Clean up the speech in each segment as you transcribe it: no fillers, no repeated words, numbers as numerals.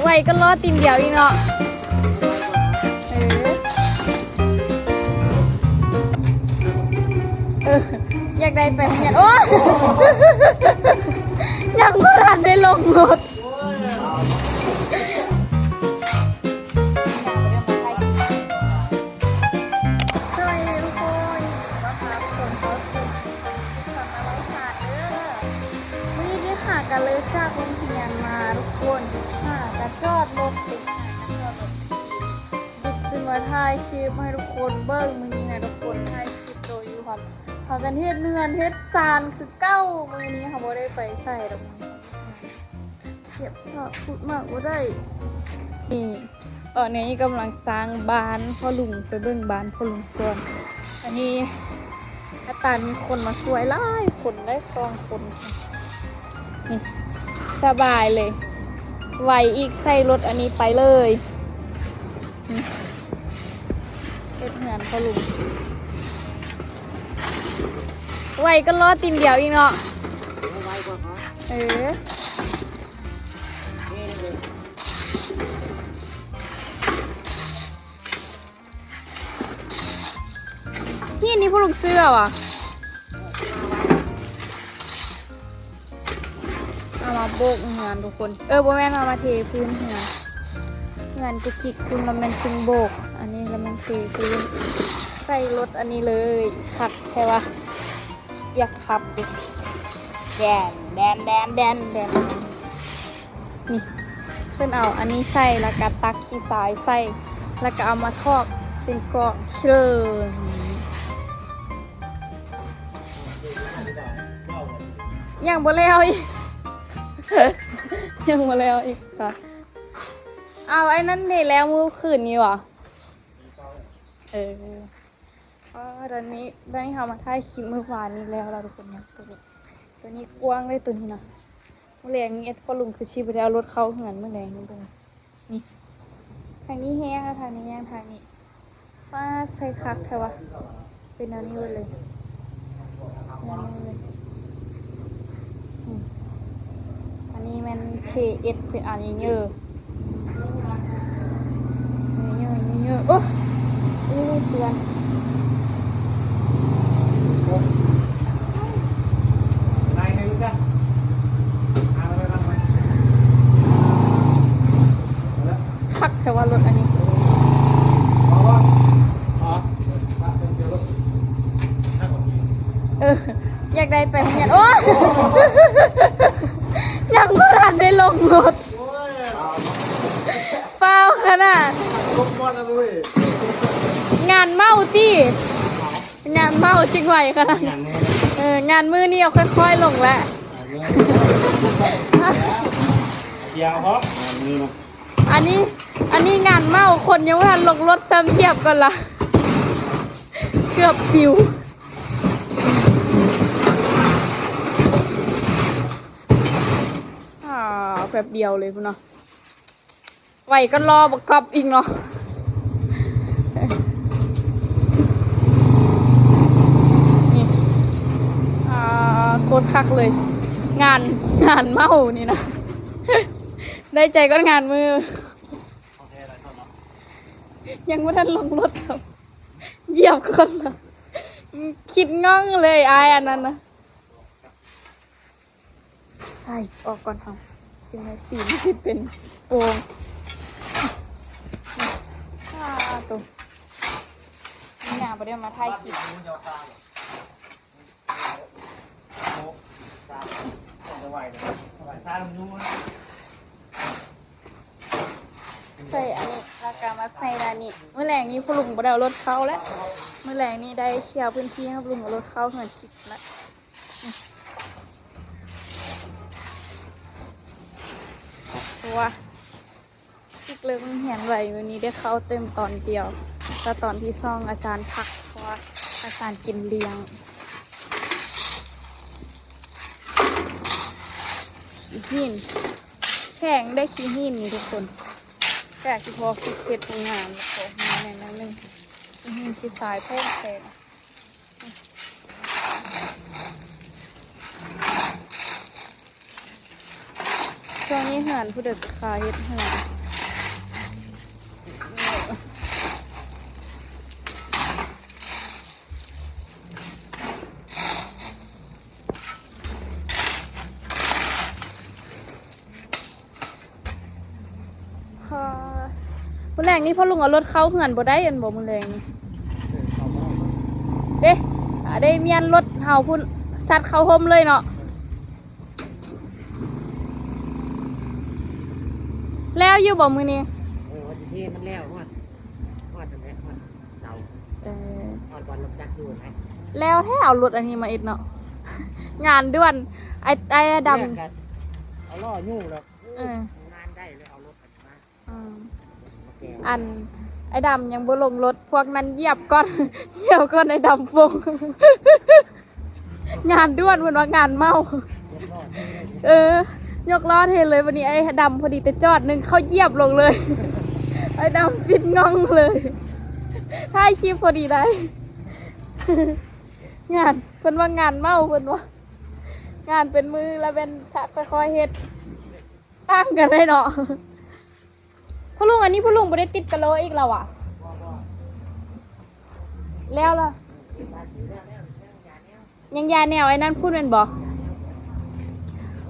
ไว้ก็รอตีนเดียวอีกเนาะอยากได้ไปเงี้ยโอ้ยังไม่ทันได้ลงรถกันเลยจากโรงเรียนมาทุกคนกระจอดรถติดจึงมาถ่ายคลิปให้ทุกคนเบิ้งมือนี้นะทุกคนถ่ายคลิปโดยอยู่ครับพากันเฮ็ดเนือนเฮ็ดซานคือเก้ามือนี้ค่ะบ่ได้ไปใส่ดอกเก็บพูดมากบ่ได้นี่ตอนนี้กำลังสร้างบ้านพ่อลุงไปเบิ้งบ้านพ่อลุงก่อนอันนี้อาตามีคนมาช่วยหลายคนได้2 คนนี่สบายเลยไหวอีกใส่รถอันนี้ไปเลยเฮ็ดเหมือนเขาลุงไหวก็รอตีนเดียวอีกเนาะที่นี่พวกลุงเสื้อว่ะเอามาโบกงานทุกคนโบแม่นมาเทพื้นงานกุกิกคุณมันเป็นซึ่งโบกอันนี้แล้วมันเทพื้นใส่รถอันนี้เลยขับใช่ปะอยากขับดิแดนนี่เพิ่นเอาอันนี้ใส่แล้วก็ตักขี้สายใส่แล้วก็เอามาทอกเป็นเกาะเชิญยังบ่แล้วอีกยังมาแล้วอีกค่ะเอาไอ้นั่นนี่แล้วมือคืนนี้วะตอนนี้ทำมาถ่ายคลิปเมื่อวานนี้แล้วเราทุกคนนะตัวนี้กว้างเลยตัวนี้นะเมื่อแรงนี้ก็ลุงคือชีพไปเอารถเข้าเหมือนเมื่อแรงนี้ตรงนี้ทางนี้แห้งทางนี้แห้งทางนี้ว่าใส่คักเถอะวะเป็นอันนี้เลยอันนี้มัน KS เป็นอันนี้เยอะโอ้เตือนคักแค่ว่ารถอันนี้อยากได้ไปเงี้ยโอ้ยังไม่ทันได้ลงรถเปล่าขนาดงานเมาตี้งานเมาจริงไหวขนาดงานมือนี่เอาค่อยๆลงแล้วอันนี้งานเมาคนยังไม่ทันลงรถซ้ำเทียบกันละเกือบปิวแบบเดียวเลยพุ่นเนาะไหวก็รอบักกับอีกเนาะนี่โคตรคักเลยงานเมานี่นะได้ใจก็งานมือยังไม่ทันลงรถครับเหยียบคนนะคิดง่องเลยอายอันนั้นนะใช่ออกก่อนทำจึงในสีที่เป็นโป่งตัวนี่นาประเดี๋ยวมาถ่ายคลิปใส่อันนี้รากามาใส่ด้านนี้เมื่อแรงนี้พลุงประเดี๋ยวรถเข้าแล้วเมื่อแรงนี้ได้เคลียร์พื้นที่ให้พลุงรถเข้าเหมือนคลิปแล้วว่าอีกเรื่องเห็นไหววันนี้ได้เข้าเต็มตอนเดียวแต่ตอนที่ซ่องอาจารย์พักเพราะว่าอาจารย์กินเลี้ยงหินแข็งได้ขี้หินนี่ทุกคนแต่ที่พอคิดเก็บงานแล้วก็งานในนั้นนึงหินที่สายแท่งแข็ง ช่วงนี้เหือนผู้เด็กขายเฮ็ดเหือนค่ะมื้อแรงนี่พ่อลุงเอารถเข้าเหือนบ่ได้อันบ่มื้อแรงนี่เด้ได้เมียนรถเฮาพุ่นซัดเข้าห่มเลยเนาะแล้วอยู่บ่มื้อนี้วันที่มันแล้วฮอดอันนี้ฮอดเสาฮอดวันรถจักรอยู่นะแล้วแท้เอารถอันนี้มาเอ็ดเนาะงานด่วนไอ้ดำเอาล่อยุ่งแล้วงานได้เลยเอารถมาอันไอ้ดำยังบ่ลงรถพวกนั้นเหยียบก้อนไอ้ดำฟงงานด่วนเพิ่นว่างานเมายกล้อเทเลยวันนี้ไอ้ดำพอดีแต่จอดนึงเขาเหยียบลงเลยไอ้ดำฟิตงองเลยถ่ายคลิปพอดีได้งานเพิ่นว่างานเมาเพิ่นว่างานเป็นมือแล้วเป็นค่อยๆเฮ็ดตั้งกันได้เนาะพ่อลุงอันนี้พ่อลุงบ่ได้ติดกะโหลอีกแล้วอ่ะแล้วล่ะยังยาแนวไอ้นั่นพูดเป็นบ่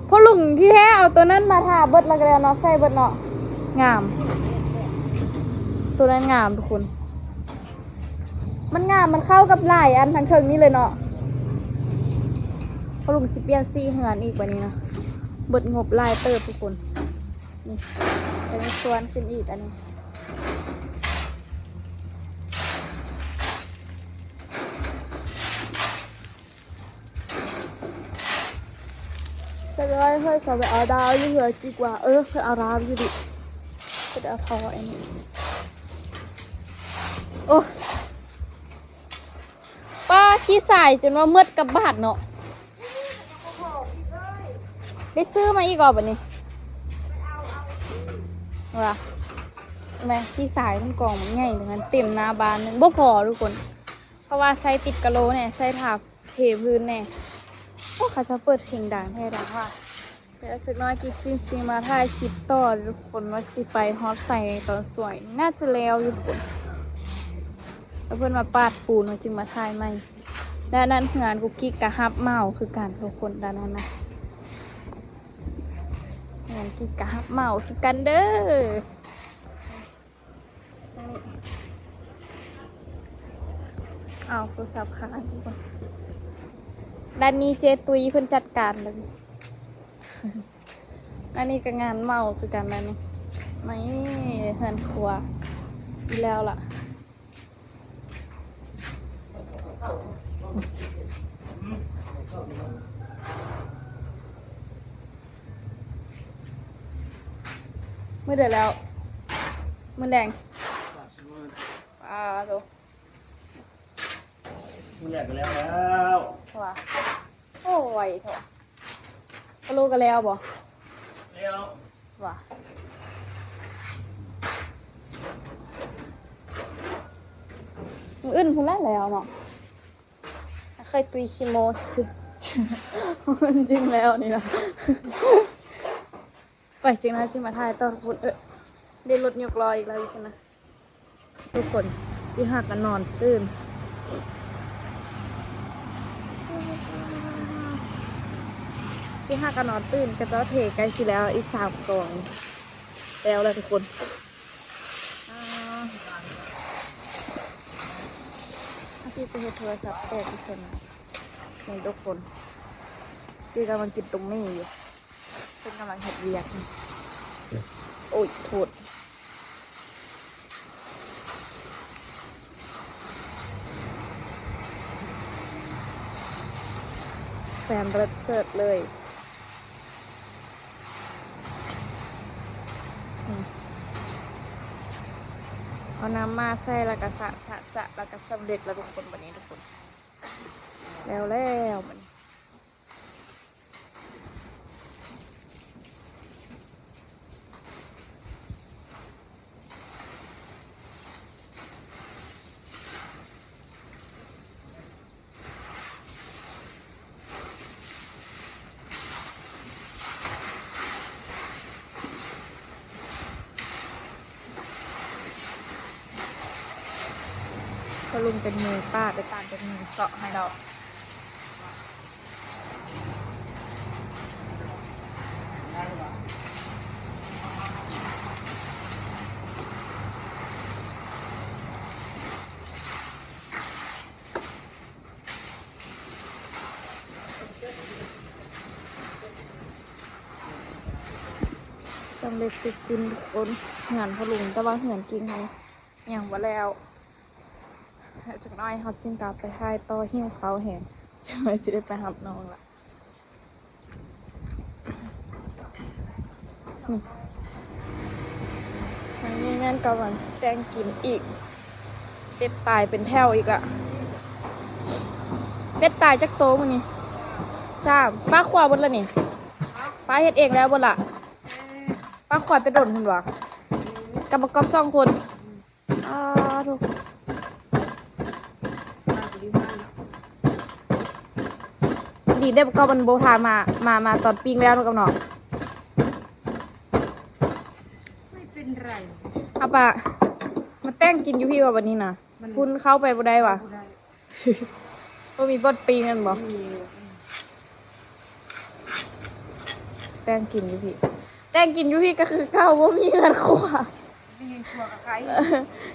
พ่อลุงที่แท้เอาตัวนั้นมาทาเบิดแล้วก็แล้วเนาะใส่เบิดเนาะงามตัวนั้นงามทุกคนมันงามมันเข้ากับลายอันทั้งเชิงนี้เลยเนาะพ่อลุงสิเปลี่ยนสีเหือนอีกว่านี้นะเบิดงบลายเติบทุกคนนี่เป็นส่วนขึ้นอีกอันนี้จะได้เฮ้ยเขาไปเอาดาวอยู่เหรอดีกว่าเพื่อเอาดาวอยู่ดิจะได้เอาพอไอ้นี่โอ้ป้าขี้สายจนว่ามืดกับบาดเนาะได้ซื้อมาอีกรอบแบบนี้ว่ะแม่ขี้สายทั้งกล่องมันใหญ่ถึงนั้นเต็มหน้าบานนึงบ่พอทุกคนเพราะว่าใส่ติดกะโหลเนี่ยใส่ถาบเทพื้นเนี่ยโอ้เขาจะเปิดเพลงดังให้ดังว่าเดี๋ยวสักน้อยกินซีมาถ่ายคลิปต่อทุกคนว่าสิไปฮอตใส่ตอนสวยน่าจะแล้วอยู่คนแล้วเพื่อนมาปาดปูนจึงมาถ่ายใหม่ด้านนั้นงานกุ๊กกิ๊กกะฮับเมาคือการทุกคนด้านนั้นนะงานกิ๊กกะฮับเมาคือกันเด้อเอาโทรศัพท์ค้างทุกคนด้านนี้เจตุยเพิ่นจัดการเลยอันนี้ก็งานเมาคือกันนะนี่เฮือนครัวอีแล้วล่ะมือเดือดแล้วมือแดงโตมือแรกก็แล้วว่ะโอ้ยโถกะโลกันแล้วบ่แล้วว่ะมึงอึ้นพุ่นแล้วเนาะเคยตุยคิโมสิมันจริงแล้วนี่นะไปจริงนะจริงมาถ่ายตอนคุณได้รถยกลอยอีกแล้วอีกนะทุกคนที่หักกันนอนตื่นที่หักกันนอนตื่นก็จะเทใกล้สิแล้วอีก3 กล่องแล้วเลยทุกคนพี่ไปเห็นโทรศัพท์แต่ที่สนในทุกคนพี่กำลังกินตรงนี้อยู่เป็นกำลังเห็ดเวียกโอ้ยโทษแฟนเลิศเสิร์ฟเลยเอาน้ำมาใส่แล้วก็สะแล้วก็สำเร็จแล้วทุกคนวันนี้ทุกคนแล้วมัน อลุงเป็นมือป้าไปตามเป็นมือเสาะให้เราสำเร็จเสร็จสิ้นทุกคนเหมือนพอลุงแต่ว่าเหมือนจริงเขาอย่างว่าแล้วจากน้อยเขาจึงกลับไปให้ต่อหิ้วเขาแหงจะไม่สิได้ไปหับน้องละอันนี้แม่นกำลังแตงกินอีกเป็ดตายเป็นแถวอีกอะเป็ดตายจักโตมันนี่สามป้าขวาบนละนี่ป้าเฮ็ดเองแล้วบนละป้าขวาจะโดนคุณวะกับประกอบ2 คนถูกดีได้ประกอบมันโบทามาตอนปิ้งแล้วนะกับน้องไม่เป็นไรเอาปะมาแต่งกินอยู่พี่ว่าวันนี้นะคุณเข้าไปบ่ได้วะก็มีบดปิ้งกันบ่แต่งกินอยู่พี่แต่งกินอยู่พี่ก็คือเก้าว่ามีเงินขวามีครัวกับใคร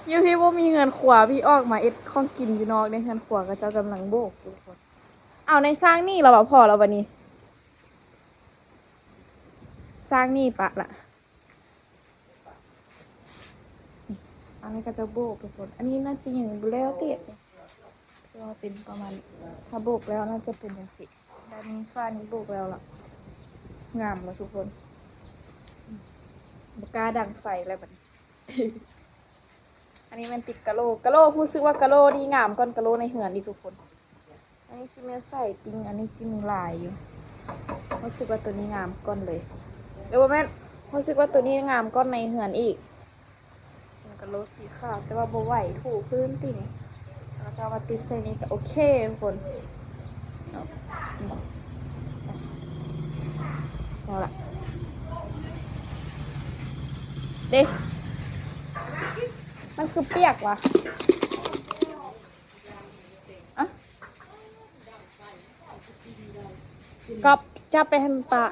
อยู่พี่ว่ามีเงินขวาพี่ออกมาเอ็ดข้องกินอยู่นอกในเงินขวาก็เจ้ากำลังโบกทุกคนเอาในสร้างนี่เราพอเราวันนี้สร้างนี่ปะละอันนี้ก็จะโบกทุกคนอันนี้น่าจะอย่างบุเรลเตียก็เป็นประมาณถ้าโบกแล้วน่าจะเป็นอย่างสิด้านนี้ฝ้านี้โบกแล้วล่ะงามแล้วทุกคนบกล้าดังไฟแล้วแบบอันนี้มันติดกะโลพูดซึกว่ากะโลดีงามก้อนกะโลในเหือนดีทุกคนอันนี้ชิมใส่ติงอันนี้จิ้มลายอยู่รู้สึกว่าตัวนี้งามก้อนเลยเดี๋ยวแม่รู้สึกว่าตัวนี้งามก้อนในเหือนอีกเป็นกะโลสีขาวแต่ว่าโบไหวถูพื้นติ่งเราจะมาติดใส่นี้ก็โอเคทุกคนเอาละเด็กมันคือเปียกว่ะอะกอบจับไปให้มันปะ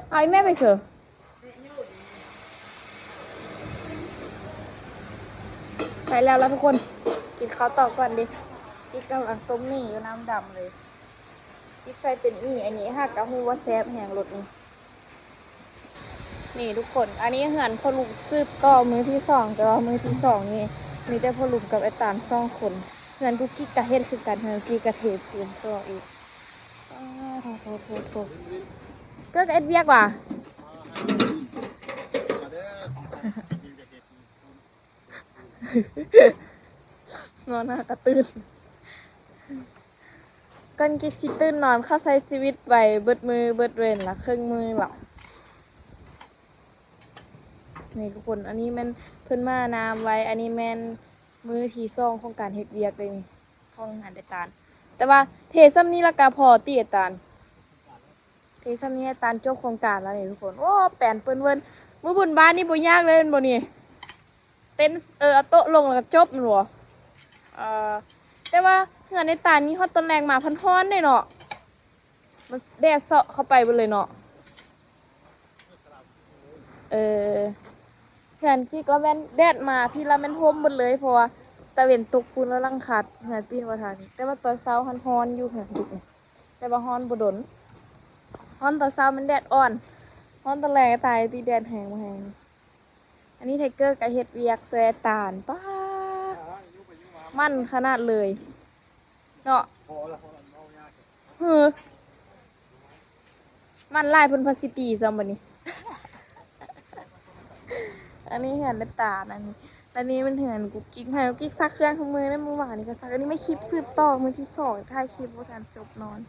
เอาแม่ไปเถอะไปแล้วทุกคนกินข้าวต่อก่อนดิอีกกำลังต้มหมี่อยู่น้ำดำเลยอีกใส่เป็นหมี่อันนี้ค่ะกับฮูว่าแซ่บแห่งรสนี่ทุกคนอันนี้เหือนพอลุงซื้อต่อมือที่2แต่ว่ามือที่2นี่มีแต่พอลุงกับไอ้ตาล2 คนเหือนกุ๊กกิ๊กกะเฮ็ดคือกันเหือนกิ๊กกะเทปูนต่ออีกโถก็เอ็ดเวียกว่ะนอนหน้ากระตื้นกันกิ๊กสิตื้นนอนเข้าใช้ชีวิตไปเบิดมือเบิดเวนละครึ่งมือละนี่ทุกคนอันนี้มันเพิ่นมาน้ำไว้อันนี้แม่นมือที่2ของการเฮ็ดเวียกเลยนี่ของงานได้ตาลแต่ว่าเทซ้ำนี้ละกาพอตีตาลเทซ้ำนี้ตาลจบโครงการแล้วนี่ทุกคนโอ้แปลนเปิ้นเวินมื้อบุญบ้านนี่บ่ยากเลยบ่นี่เต้นเอาโต๊ะลงแล้วก็จบแม่นบ่แต่ว่าเหือนในตาลนี้ฮอดตอนแรงมาพันฮ้อนได้เนาะมันแดดเซาะเข้าไปเบิดเลยเนาะเหือนที่ก็แม่นแดดมาพี่ละแม่นห่มหมดเลยเพราะว่าตะเวนตกปูนแล้วลังคัดเหือนปีนว่าทางนี้แต่ว่าตอนเช้าฮ้อนอยู่เหือนดึกนี่แต่ว่าฮ้อนบ่ดนฮ้อนตอนเช้ามันแดดอ่อนฮ้อนตอนแรงก็ตายตีแดดแห้งบ่แห้งอันนี้ไทเกอร์ก็เฮ็ดเวียกแซ่ตาลป้ามันขนาดเลยเนาะมันลายพันพาสิตีซ้ำบัดนี้ อันนี้เห็นในตาอันนี้มันเห็นกุ๊กกิ๊กให้กุ๊กกิ๊กซักเครื่องของมือได้เมื่อวานนี้ก็ซักอันนี้ไม่คลิปสืบต่อมือที่2ถ่ายคลิปว่าการจบนอน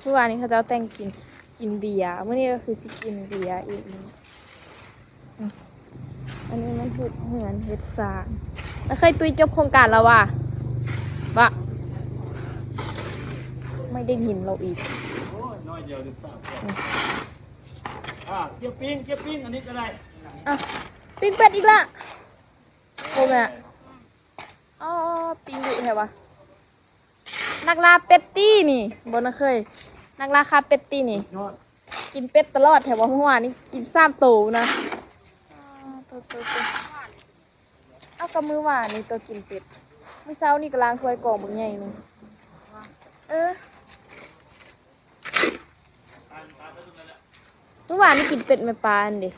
เมื่อวานนี้เขาจะแต่งกินเบียร์เมื่อนี้ก็คือสิกินเบียร์อีกอันนี้มันเห็ดเหมือนเห็ดสางแล้วเคยตุยจบโครงการแล้วว่ะบะไม่ได้ยินเราอีกน้อยเดียวจะทราบเกี๊ยวปิ้งอันนี้ก็ได้ อ่ะปิ้งเป็ดอีกละโอ้แม่อ๋อปิ้งดุแถววะนักลาเป็ดตี้นี่บนนะเคยนักลาคาเป็ดตี้นี่ ยอด กินเป็ดตลอดแถวว่าเมื่อวานนี้กิน3 ตัวนะตัวเอากระมือหวานนี่ตัวกินเป็ดเมื่อเช้านี่ก็ล้างถ้วยกล่องบึงใหญ่นึงเมื่อวานนี่กินเป็ดไม่ปลาอันเดิ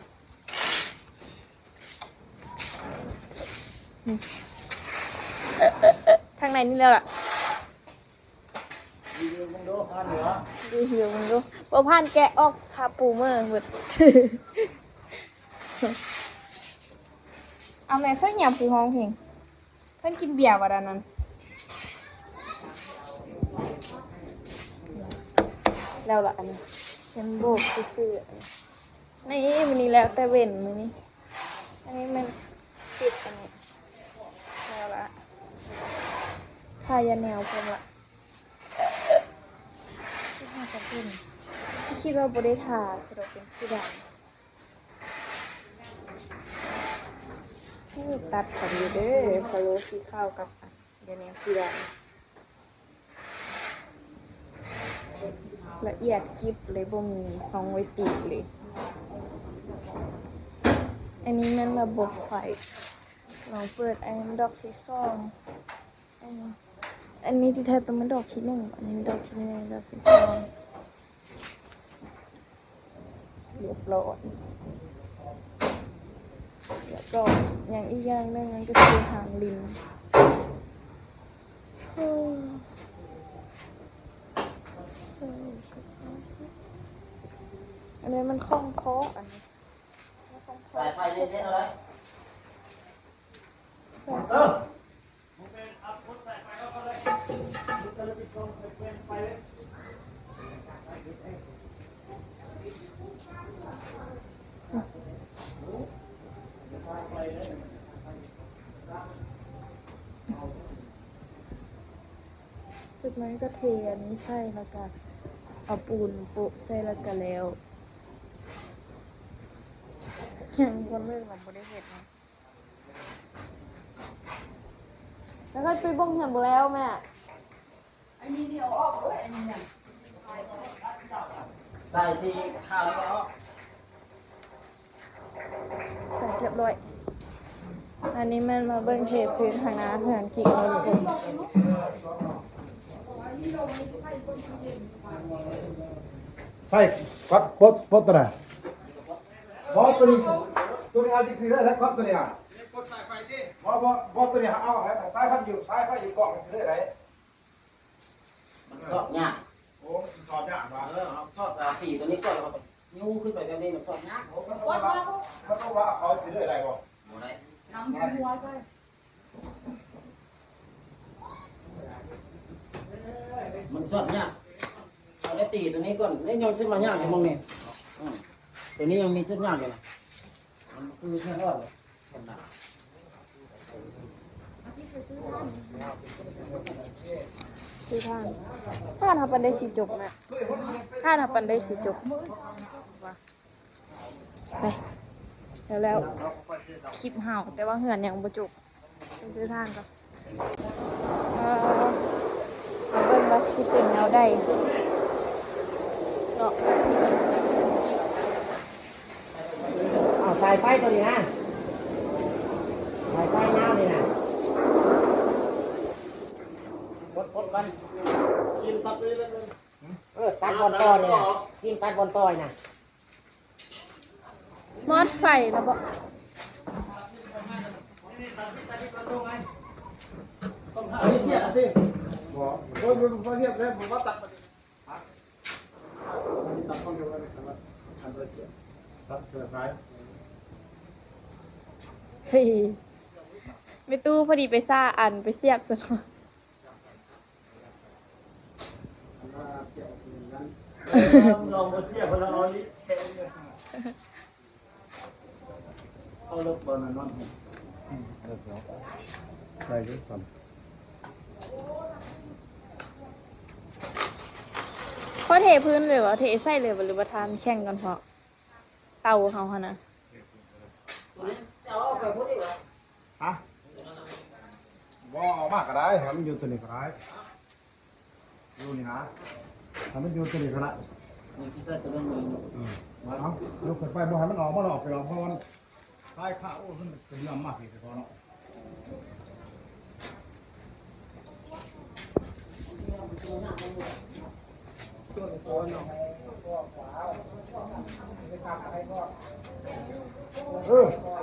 ทางไหนนี่แล้วล่ะดูหิวมึงดูบ่ผ่านแกะออกคาปูเมอร์หมด เอาแม่ช่วยหยาบคือห้องเพลงเพิ่นกินเบียร์วันนั้นแล้วล่ะอันนี้ฉันโบกซื่อๆนี่มันนี้แล้วแต่เว้นมือนี้อันนี้มันปิดอันนี้แล้วละพายาแนวเพิ่นละที่ห้าจะขึ้นที่คิดว่าบริทาสรุปเป็นสีดำให้ตัดกันอยู่เด้อพะโล้สีข้าวกับยาแนวสีดำละเอียดกิบเลยบ่มีฟองไว้ติดเลยอันนี้มันระบบไฟลองเปิดอันนี้ดอกที่2อันนี้ที่แท้ตัวมันดอกที่1อันนี้ดอกที่1ดอกที่2เรียบร้อยแล้วก็อย่างอีกอย่างหนึงนั่นก็คือหางลิงอันนี้มันคล้องคออันนี้ สายไฟเลยเส้นอะไรจุดนั้นก็เทอันนี้ใส่แล้วก็เอาปูนโปะใส่แล้วก็แล้วยังคนเรื่องมันบริเหตุนะแล้วก็ไปบ้งเงินบ่แล้วแม่อันนี้เดียวออกด้วยอันนี้เนี่ย ใส่สีข้าวแล้วก็ ใส่เรียบร้อยอันนี้มันมาเบิ้งเทพื้นทางน้ำเพื่อนกิ่งเราทุกคน ใช่ครับปดตัวไหนบอตัวนี้เอาจริงๆแล้วครับตัวนี้อ่ะบอตัวนี้เอาสายไฟอยู่กล่องสิได้ไหน มันสอดยาก โอ้มันสอดยากว่ะ สอดสีตัวนี้ก่อนเรานิ้วขึ้นไปแบบนี้มันสอดยากโอ้ มันต้องว่าเขาสิได้ไหนก่อน โหได้ น้ำหัวใส่ มันสอดยากเราได้ตีตัวนี้ก่อนได้ยนขึ้นมายากอยู่มองนี่ตัวนี้ยังมีชุดยากอยู่นะมันคือแค่รอดเลยขนาด ซื้อท่านถ้าทำปันได้สีจบนะถ้าทำปันได้สีจบไปแล้วคลิปห่าวแต่ว่าเหือนยังบ่จบไปซื้อท่านก่อนเอาเบิ้งว่าสิเป็นแนวใดเนาะ สายไฟตัวนี้นะสายไฟยาวนี่นะพดกันกินตัดเลยตัดบอลต่อเนี่ยกินตัดบอลต่อยนะ มอดไฟแล้วบ่ เสียสิ บอกโอ้ยมันเรียบแล้วผมว่าตัดต้องอยู่กันนะครับอันตัวเสียตัดเสือซ้าย เฮ้ยไม่ตู้พอดีไปซ่าอันไปเสียบซะหน่อย ลองมาเทียบกันแล้วเอาลิเทนเนี่ยเอาลูกบอลนั่น ได้ด้วยกัน เขาเทพื้นเลยวะเทใส่เลยวะหรือว่าทานแข่งกันเพราะเตาเขาค่ะนะ ตัวนี้จะเอาไปพูดดีกว่า ฮะบ่ออกมากก็ได้ให้มันอยู่ตัวนี้ก็ได้อยู่นี่นะให้มันอยู่ตัวนี้ก็ได้ นี่ที่ใส่ตัวนี้ มาเอาลูกขึ้นไปบ่ให้มันออกมาหรอกไปหรอกเพราะว่าใต้ข้าวมันเป็นน้ำมากเลยพอเนาะ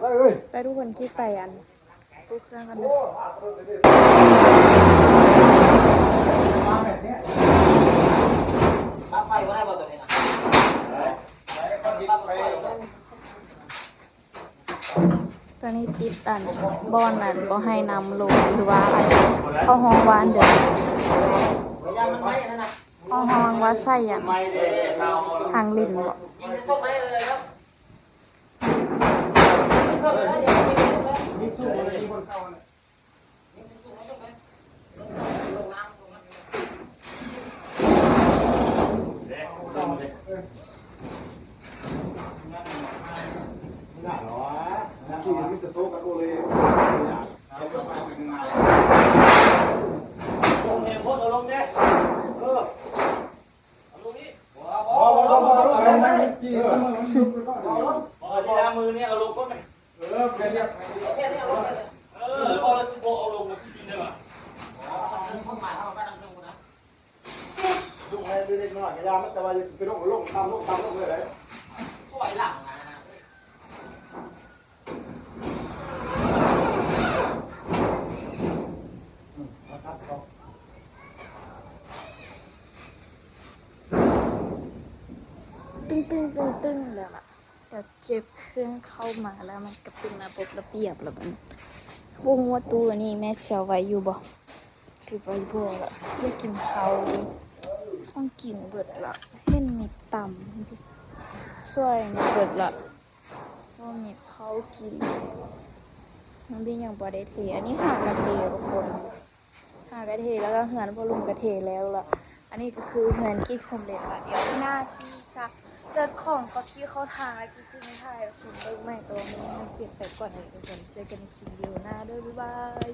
ได้เลย ไปทุกคนที่ไปอันตู้เครื่องกันนะ ปลั๊กไฟก็ได้บ่ตัวนี้นะปลั๊กไฟได้ ตอนนี้ติดอันบอนอันบ่ให้นำลงหรือว่าอันเข้าห้องวานเดี๋ยว พยายามมันไหมนั่นน่ะ เข้าห้องว่าใส่อัน ไม่ได้เรา ทางลิ้นบ่ ยิงจะส่งไหมเลยครับเข้าไปแล้วยิงเลย มีสู้อะไรมีคนเข้าเนี่ย ยิงสูงๆเลยลงน้ำลงน้ำ เด็กต้องเลย น่าหรอที่มีแต่โซ่กับโอเลยเอาไปเป็นงาน ลงเนี่ยโคตรเอาลงเนี่ยเอาลงนี่ จีเสมอมันยุบไปก่อน ที่หน้ามือเนี่ยเอาลงก็ไม่ แค่เรียก แค่นี้เอาลงไปเลย พอแล้วสิโบเอาลงมาที่กินได้ป่ะ เรื่องความหมายเขาไปทางเรื่องกูนะ ลูกให้เล็กน้อยยามันแต่ว่าจะไปลงตามลงเลยเลย ก็ไหวหลังนะนะ ตึ้งแล้วล่ะแต่เก็บเครื่องเข้ามาแล้วมันก็เป็นระบบระเบียบแล้วมันวงว่าตู้อันนี้แม่เสียวไว้อยู่บ่ถือไว้บ่ละไม่กินเขาวต้องกินเบิดละเห็นมีต่ำช่วยมีเบิดละว่ามีเขากินมันเป็นอย่างบ่ได้เทอันนี้หากระเททุกคนหากระเทแล้วก็เหือนพอลุงกระเทแล้วล่ะอันนี้ก็คือเหือนกิ๊กสำเร็จละเดี๋ยวหน้าที่จะเจอของก็ที่เขาทางแล้วกิ๊กจะไม่ถ่ายคุณเลิกใหม่ตัวนี้มันเก็บไปก่อนเลยทุกคนเจอกันในคลิปวิดีโอหน้าด้วยบ๊ายบาย